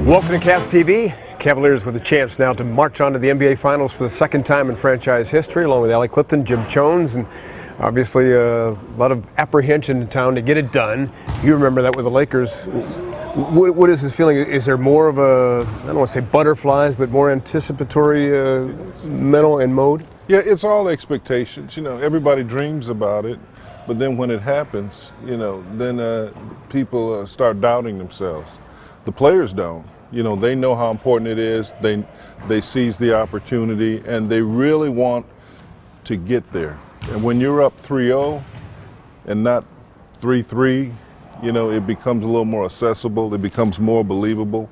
Welcome to CavsTV. Cavaliers with a chance now to march on to the NBA Finals for the second time in franchise history, along with Alec Clifton, Jim Jones, and obviously a lot of apprehension in town to get it done. You remember that with the Lakers. What is his feeling? Is there more of a, I don't want to say butterflies, but more anticipatory mental and mode? Yeah, it's all expectations. You know, everybody dreams about it, but then when it happens, you know, then people start doubting themselves. The players don't. You know, they know how important it is. They seize the opportunity, and they really want to get there. And when you're up 3-0 and not 3-3, you know, it becomes a little more accessible. It becomes more believable.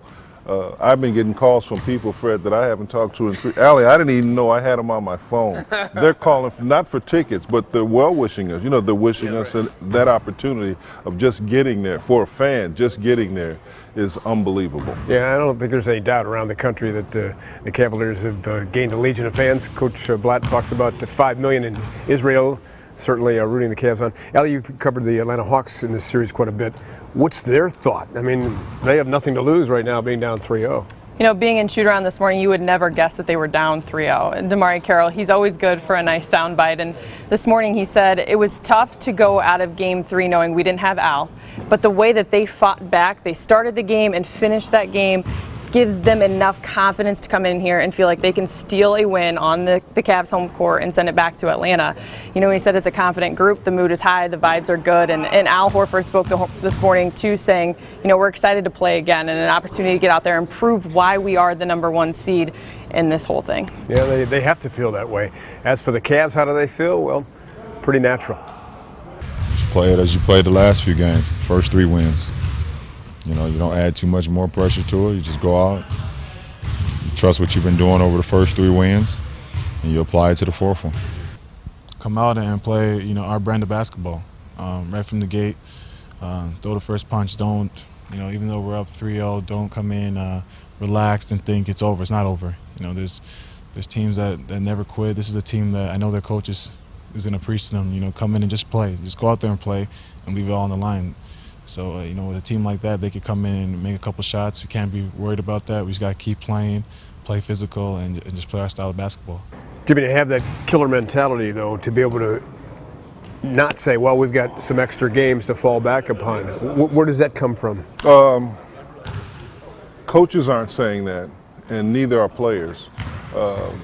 I've been getting calls from people, Fred, that I haven't talked to in 3. Allie, I didn't even know I had them on my phone. They're calling not for tickets, but they're well-wishing us. You know, they're wishing us that opportunity of just getting there. For a fan, just getting there is unbelievable. Yeah, I don't think there's any doubt around the country that the Cavaliers have gained a legion of fans. Coach Blatt talks about 5 million in Israel. Certainly rooting the Cavs on. Allie, you've covered the Atlanta Hawks in this series quite a bit. What's their thought? I mean, they have nothing to lose right now being down 3-0. You know, being in shoot-around this morning, you would never guess that they were down 3-0. And DeMarre Carroll, he's always good for a nice soundbite. And this morning he said it was tough to go out of Game 3 knowing we didn't have Al. But the way that they fought back, they started the game and finished that game, gives them enough confidence to come in here and feel like they can steal a win on the Cavs home court and send it back to Atlanta. You know, he said it's a confident group, the mood is high, the vibes are good, and Al Horford spoke this morning too, saying, you know, we're excited to play again and an opportunity to get out there and prove why we are the #1 seed in this whole thing. Yeah, they have to feel that way. As for the Cavs, how do they feel? Well, pretty natural. Just play it as you played the last few games, first 3 wins. You know, you don't add too much more pressure to it. You just go out, you trust what you've been doing over the first 3 wins, and you apply it to the 4th one. Come out and play, you know, our brand of basketball. Right from the gate, throw the first punch. Don't, you know, even though we're up 3-0, don't come in relaxed and think it's over. It's not over. You know, there's teams that never quit. This is a team that I know their coach is going to preach to them. You know, come in and just play. Just go out there and play and leave it all on the line. So, you know, with a team like that, they could come in and make a couple shots. We can't be worried about that. We just got to keep playing, play physical, and just play our style of basketball. Jimmy, to have that killer mentality, though, to be able to not say, well, we've got some extra games to fall back upon. Where does that come from? Coaches aren't saying that, and neither are players.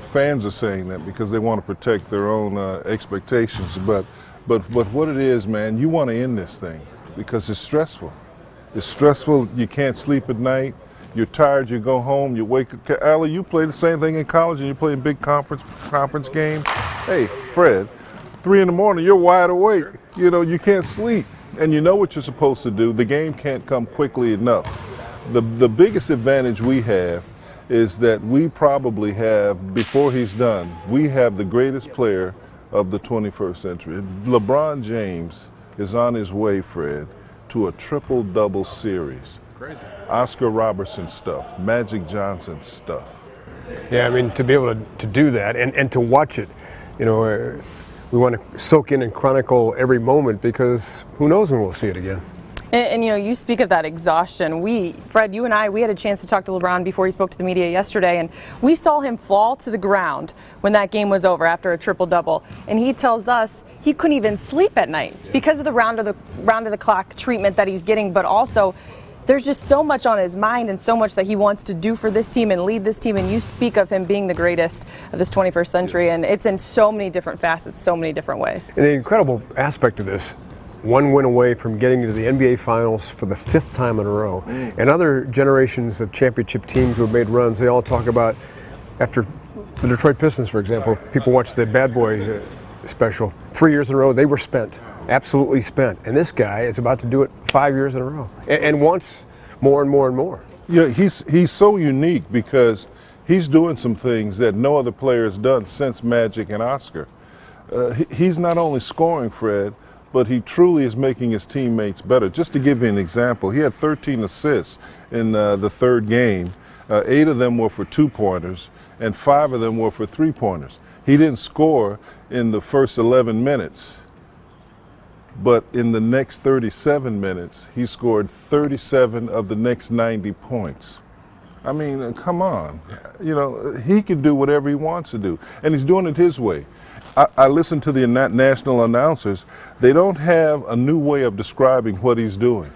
Fans are saying that because they want to protect their own expectations. But what it is, man, you want to end this thing. Because it's stressful. It's stressful. You can't sleep at night. You're tired. You go home. You wake up. Allie, you play the same thing in college, and you play in big conference games. Hey, Fred, 3 in the morning, you're wide awake. You know, you can't sleep, and you know what you're supposed to do. The game can't come quickly enough. The biggest advantage we have is that we probably have, before he's done, we have the greatest player of the 21st century. LeBron James is on his way, Fred, to a triple-double series. Crazy. Oscar Robertson stuff, Magic Johnson stuff. Yeah, I mean, to be able to do that and to watch it, you know, we want to soak in and chronicle every moment because who knows when we'll see it again. And, you know, you speak of that exhaustion. Fred, you and I, we had a chance to talk to LeBron before he spoke to the media yesterday, and we saw him fall to the ground when that game was over after a triple-double. And he tells us he couldn't even sleep at night because of the round of the clock treatment that he's getting, but also there's just so much on his mind and so much that he wants to do for this team and lead this team. And you speak of him being the greatest of this 21st century, and it's in so many different facets, so many different ways. And the incredible aspect of this, 1 win away from getting to the NBA Finals for the 5th time in a row. And other generations of championship teams who have made runs, they all talk about, after the Detroit Pistons, for example, people watch the Bad Boy special, 3 years in a row, they were spent, absolutely spent. And this guy is about to do it 5 years in a row and wants more and more and more. Yeah, he's so unique because he's doing some things that no other player has done since Magic and Oscar. He's not only scoring, Fred, but he truly is making his teammates better. Just to give you an example, he had 13 assists in the 3rd game. 8 of them were for 2-pointers, and 5 of them were for 3-pointers. He didn't score in the first 11 minutes, but in the next 37 minutes, he scored 37 of the next 90 points. I mean, come on. You know, he can do whatever he wants to do, and he's doing it his way. I listen to the national announcers. They don't have a new way of describing what he's doing.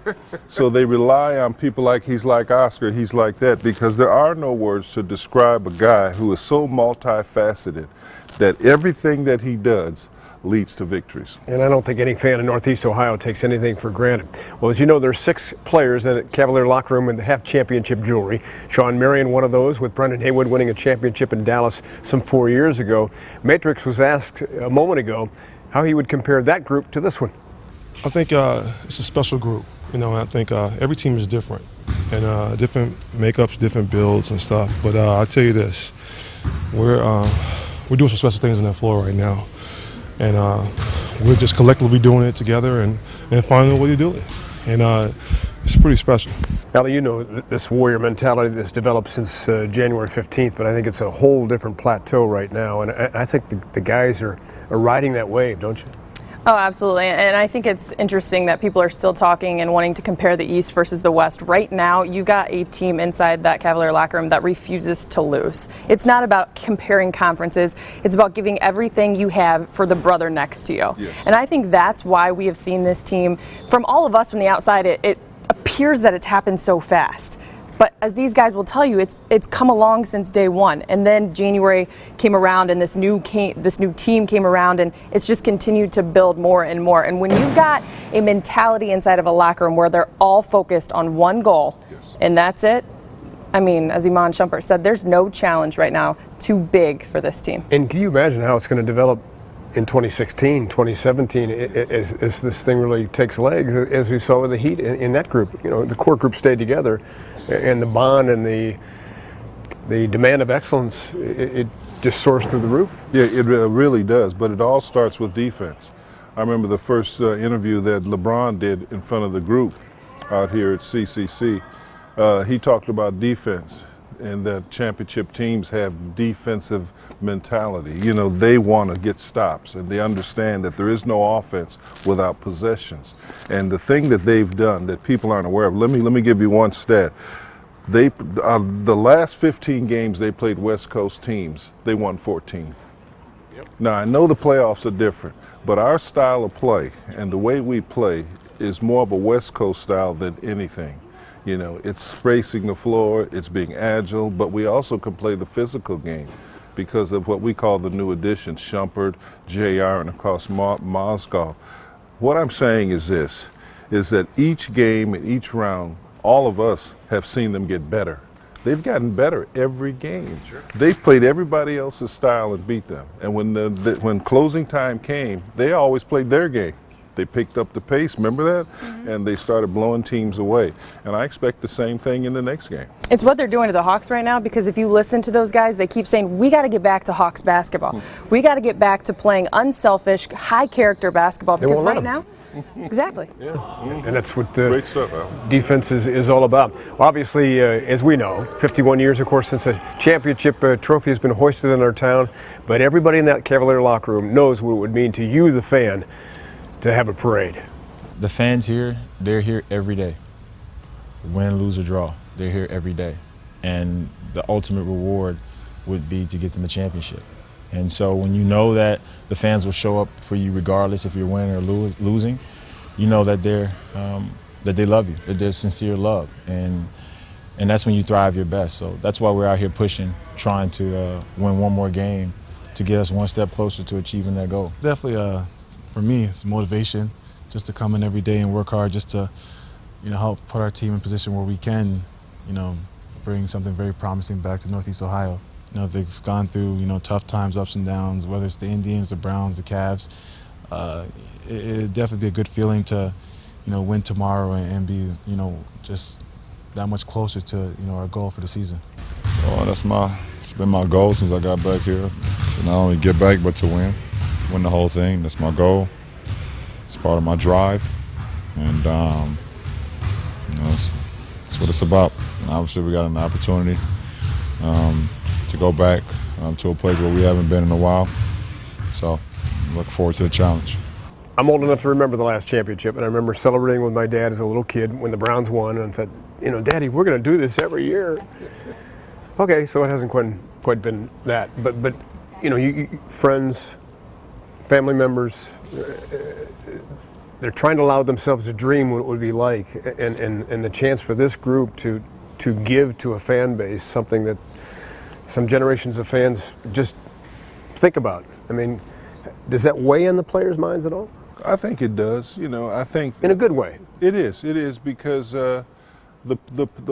So they rely on people like he's like Oscar, he's like that, because there are no words to describe a guy who is so multifaceted that everything that he does leads to victories. And I don't think any fan in Northeast Ohio takes anything for granted. Well, as you know, there's 6 players in the Cavalier locker room and have championship jewelry. Sean Marion, one of those, with Brendan Haywood winning a championship in Dallas some 4 years ago. Matrix was asked a moment ago how he would compare that group to this one. I think it's a special group. You know, I think every team is different, and different makeups, different builds and stuff. But I'll tell you this, we're doing some special things on that floor right now. And we're just collectively doing it together and finding a way to do it. And it's pretty special. Allie, you know this warrior mentality that's developed since January 15th, but I think it's a whole different plateau right now. And I think the guys are riding that wave, don't you? Oh, absolutely. And I think it's interesting that people are still talking and wanting to compare the East versus the West. Right now, you've got a team inside that Cavalier locker room that refuses to lose. It's not about comparing conferences. It's about giving everything you have for the brother next to you. Yes. And I think that's why we have seen this team, from all of us from the outside, it appears that it's happened so fast. But as these guys will tell you, it's come along since day one. And then January came around, and this new team came around, and it's just continued to build more and more. And when you've got a mentality inside of a locker room where they're all focused on one goal, yes, and that's it, I mean, as Iman Shumpert said, there's no challenge right now too big for this team. And can you imagine how it's going to develop in 2016, 2017, as this thing really takes legs, as we saw with the Heat in that group? You know, the core group stayed together, and the bond and the demand of excellence, it just soars through the roof. Yeah, it really does, but it all starts with defense. I remember the first interview that LeBron did in front of the group out here at CCC. He talked about defense, and that championship teams have defensive mentality. You know, they want to get stops, and they understand that there is no offense without possessions. And the thing that they've done that people aren't aware of, let me give you one stat. They the last 15 games they played West Coast teams, they won 14. Yep. Now, I know the playoffs are different, but our style of play and the way we play is more of a West Coast style than anything. You know, it's spacing the floor, it's being agile, but we also can play the physical game because of what we call the new additions, Shumpert, JR, and of course Mozgov. What I'm saying is this, is that each game and each round, all of us have seen them get better. They've gotten better every game. Sure. They've played everybody else's style and beat them. And when closing time came, they always played their game. They picked up the pace, remember that? Mm-hmm. And they started blowing teams away. And I expect the same thing in the next game. It's what they're doing to the Hawks right now, because if you listen to those guys, they keep saying, we got to get back to Hawks basketball. Mm-hmm. We got to get back to playing unselfish, high-character basketball, because right now, exactly. Yeah. Mm-hmm. And that's what great stuff, defense is all about. Obviously, as we know, 51 years, of course, since a championship trophy has been hoisted in our town. But everybody in that Cavalier locker room knows what it would mean to you, the fan, to have a parade. The fans here, they're here every day. Win, lose, or draw, they're here every day. And the ultimate reward would be to get them a championship. And so when you know that the fans will show up for you regardless if you're winning or losing, you know that that they love you, that there's sincere love. And that's when you thrive your best. So that's why we're out here pushing, trying to win one more game to get us one step closer to achieving that goal. Definitely, for me, it's motivation just to come in every day and work hard just to, help put our team in position where we can, bring something very promising back to Northeast Ohio. They've gone through, tough times, ups and downs, whether it's the Indians, the Browns, the Cavs. It'd definitely be a good feeling to, win tomorrow and be, just that much closer to, our goal for the season. Well, it's been my goal since I got back here, to not only get back, but to win the whole thing. That's my goal. It's part of my drive, and it's what it's about. And obviously, we got an opportunity to go back to a place where we haven't been in a while. So, I'm looking forward to the challenge. I'm old enough to remember the last championship, and I remember celebrating with my dad as a little kid when the Browns won, and I thought, you know, Daddy, we're going to do this every year. Okay, so it hasn't quite been that, but you know, you friends, family members, they're trying to allow themselves to dream what it would be like, and the chance for this group to give to a fan base something that some generations of fans just think about. I mean, does that weigh on the players' minds at all? I think it does. You know, I think in a good way. It is because the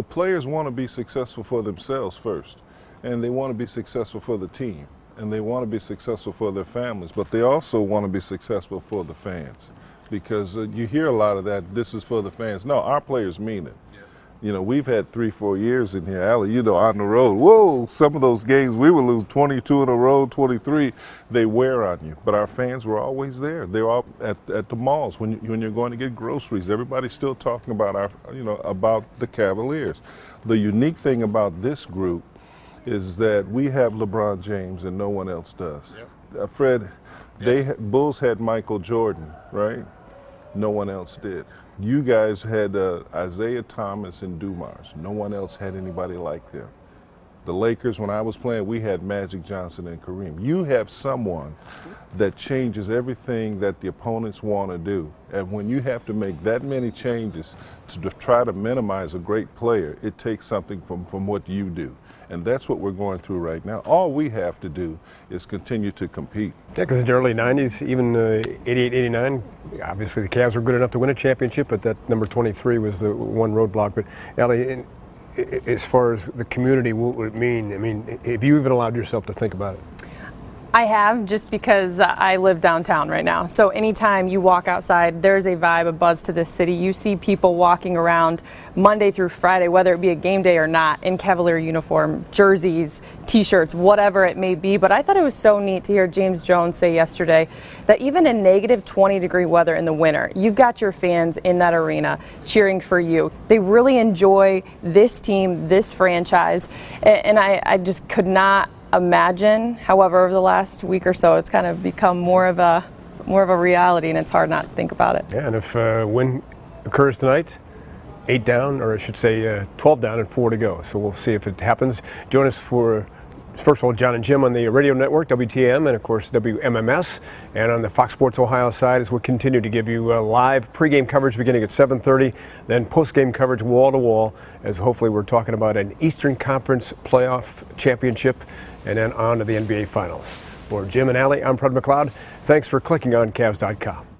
players want to be successful for themselves first, and they want to be successful for the team, and they want to be successful for their families, but they also want to be successful for the fans, because you hear a lot of that. This is for the fans. No, our players mean it. You know, we've had 3-4 years in here, Allie, you know, on the road. Whoa, some of those games we would lose 22 in a row, 23. They wear on you. But our fans were always there. They were all at the malls when you're going to get groceries. Everybody's still talking about about the Cavaliers. The unique thing about this group is that we have LeBron James and no one else does. Yep. Fred, Bulls had Michael Jordan, right? No one else did. You guys had Isaiah Thomas and Dumars. No one else had anybody like them. The Lakers, when I was playing, we had Magic Johnson and Kareem. You have someone that changes everything that the opponents want to do. And when you have to make that many changes to try to minimize a great player, it takes something from what you do. And that's what we're going through right now. All we have to do is continue to compete. Yeah, because in the early 90s, even 88, 89, obviously the Cavs were good enough to win a championship, but that number 23 was the one roadblock. But, Allie, as far as the community, what would it mean? I mean, have you even allowed yourself to think about it? I have, just because I live downtown right now. So anytime you walk outside, there's a vibe, a buzz to this city. You see people walking around Monday through Friday, whether it be a game day or not, in Cavalier uniform, jerseys, T-shirts, whatever it may be. But I thought it was so neat to hear James Jones say yesterday that even in negative 20-degree weather in the winter, you've got your fans in that arena cheering for you. They really enjoy this team, this franchise, and I just could not imagine. However, over the last week or so, it's kind of become more of a reality, and it's hard not to think about it. Yeah, and if win occurs tonight, 8 down, or I should say 12 down and 4 to go. So we'll see if it happens. Join us for, first of all, John and Jim on the radio network, WTM, and of course WMMS, and on the Fox Sports Ohio side as we'll continue to give you live pregame coverage beginning at 7:30, then postgame coverage wall to wall, as hopefully we're talking about an Eastern Conference playoff championship, and then on to the NBA Finals. For Jim and Allie, I'm Fred McLeod. Thanks for clicking on Cavs.com.